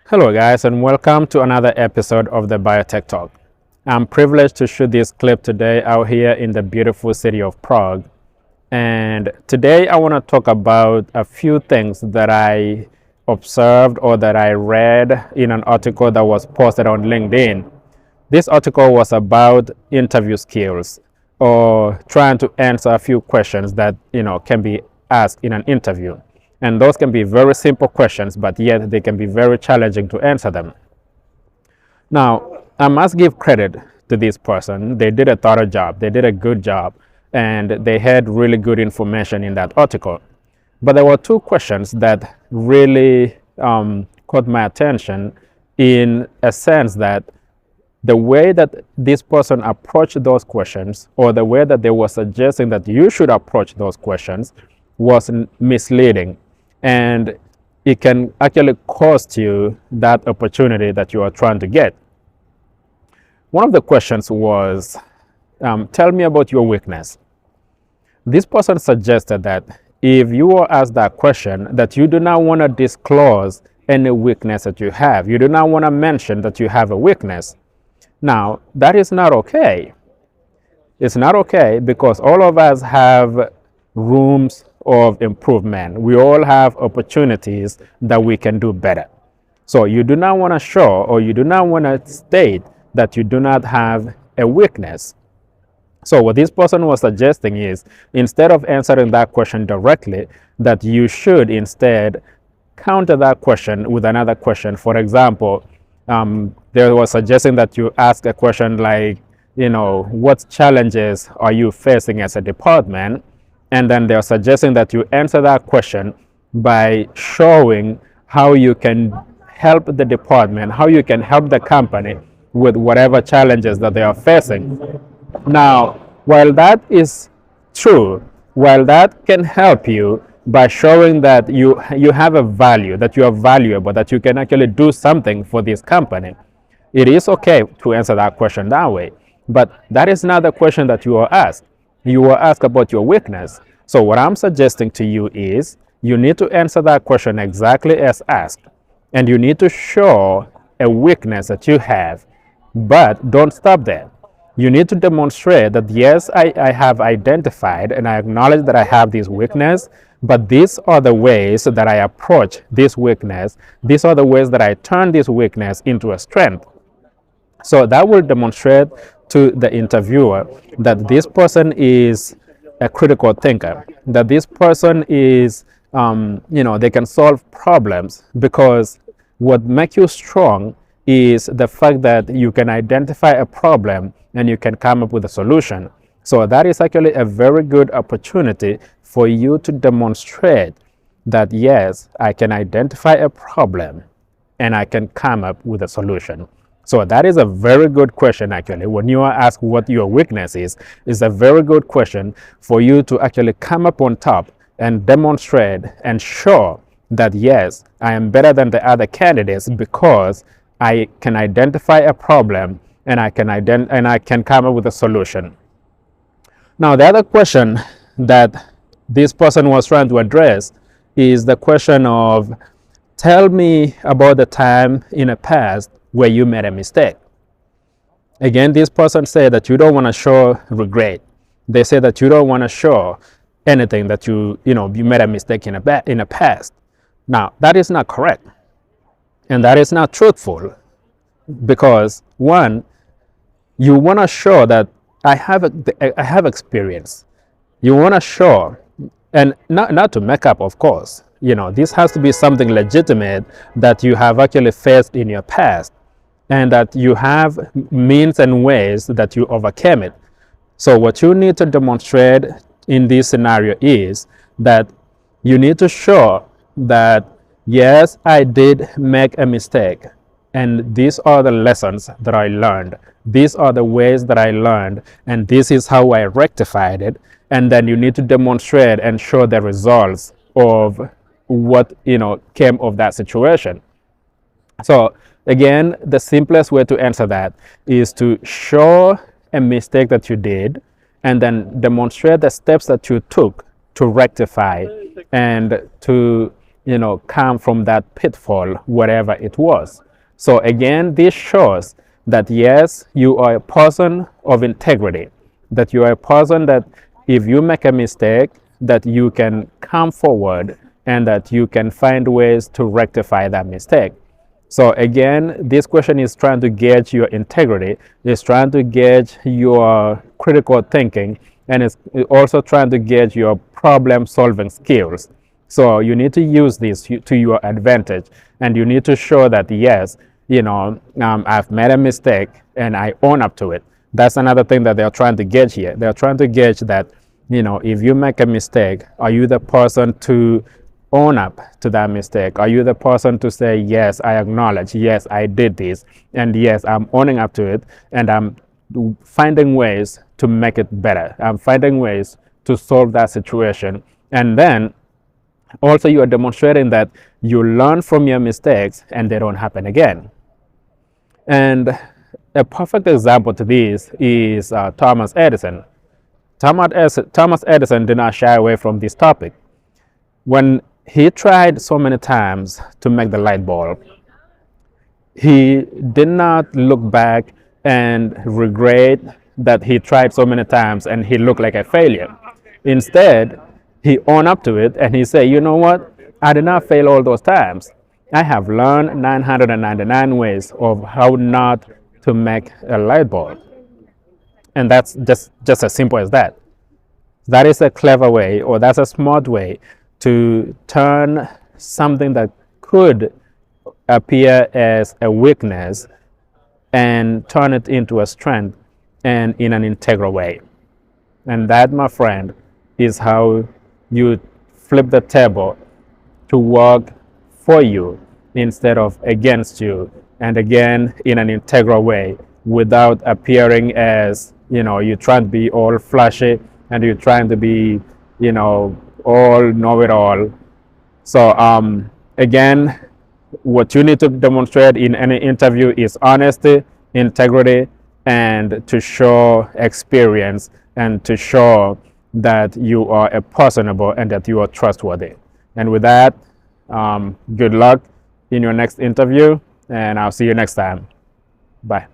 Hello guys, and welcome to another episode of the Biotech Talk. I'm privileged to shoot this clip today out here in the beautiful city of Prague. And today I want to talk about a few things that I observed or that I read in an article that was posted on LinkedIn. This article was about interview skills or trying to answer a few questions that can be asked in an interview. And those can be very simple questions, but yet they can be very challenging to answer them. Now, I must give credit to this person. They did a thorough job. They did a good job, and they had really good information in that article. But there were two questions that really caught my attention, in a sense that the way that this person approached those questions, or the way that they were suggesting that you should approach those questions, was misleading. And it can actually cost you that opportunity that you are trying to get. One of the questions was, tell me about your weakness. This person suggested that if you were asked that question, that you do not want to disclose any weakness that you have. You do not want to mention that you have a weakness. Now, that is not okay. It's not okay because all of us have rooms of improvement. We all have opportunities that we can do better. So you do not want to show, or you do not want to state that you do not have a weakness. So what this person was suggesting is, instead of answering that question directly, that you should instead counter that question with another question. For example, they were suggesting that you ask a question like, what challenges are you facing as a department? And then they're suggesting that you answer that question by showing how you can help the department, how you can help the company with whatever challenges that they are facing. Now, while that is true, while that can help you by showing that you have a value, that you are valuable, that you can actually do something for this company, it is okay to answer that question that way. But that is not the question that you are asked. You were asked about your weakness. So what I'm suggesting to you is, you need to answer that question exactly as asked. And you need to show a weakness that you have, but don't stop there. You need to demonstrate that, yes, I have identified and I acknowledge that I have this weakness, but these are the ways that I approach this weakness. These are the ways that I turn this weakness into a strength. So that will demonstrate to the interviewer that this person is a critical thinker, that this person is, they can solve problems, because what makes you strong is the fact that you can identify a problem and you can come up with a solution. So that is actually a very good opportunity for you to demonstrate that, yes, I can identify a problem and I can come up with a solution. So that is a very good question, actually. When you are asked what your weakness is a very good question for you to actually come up on top and demonstrate and show that, yes, I am better than the other candidates because I can identify a problem and I can come up with a solution. Now, the other question that this person was trying to address is the question of, tell me about the time in the past where you made a mistake. Again, this person said that you don't want to show regret. They say that you don't want to show anything that you made a mistake in the past. Now, that is not correct. And that is not truthful. Because, one, you want to show that I have experience. You want to show, and not to make up, of course. This has to be something legitimate that you have actually faced in your past, and that you have means and ways that you overcame it. So what you need to demonstrate in this scenario is that you need to show that, yes, I did make a mistake, and these are the lessons that I learned. These are the ways that I learned, and this is how I rectified it. And then you need to demonstrate and show the results of what came of that situation. So again, the simplest way to answer that is to show a mistake that you did and then demonstrate the steps that you took to rectify and to come from that pitfall, whatever it was. So again, this shows that yes, you are a person of integrity, that you are a person that if you make a mistake, that you can come forward and that you can find ways to rectify that mistake. So again, this question is trying to gauge your integrity, it's trying to gauge your critical thinking, and it's also trying to gauge your problem solving skills. So you need to use this to your advantage, and you need to show that yes, I've made a mistake and I own up to it. That's another thing that they're trying to gauge here. They're trying to gauge that, if you make a mistake, are you the person to own up to that mistake? Are you the person to say, yes, I acknowledge, yes, I did this, and yes, I'm owning up to it, and I'm finding ways to make it better. I'm finding ways to solve that situation. And then also you are demonstrating that you learn from your mistakes and they don't happen again. And a perfect example to this is Thomas Edison. Thomas Edison did not shy away from this topic. When he tried so many times to make the light bulb, he did not look back and regret that he tried so many times and he looked like a failure. Instead, he owned up to it and he said, you know what? I did not fail all those times. I have learned 999 ways of how not to make a light bulb. And that's just as simple as that. That is a clever way, or that's a smart way to turn something that could appear as a weakness and turn it into a strength, and in an integral way. And that, my friend, is how you flip the table to work for you instead of against you, and again in an integral way, without appearing as you're trying to be all flashy and you're trying to be all know-it-all. So again, what you need to demonstrate in any interview is honesty, integrity, and to show experience, and to show that you are a personable and that you are trustworthy. And with that, good luck in your next interview, and I'll see you next time. Bye.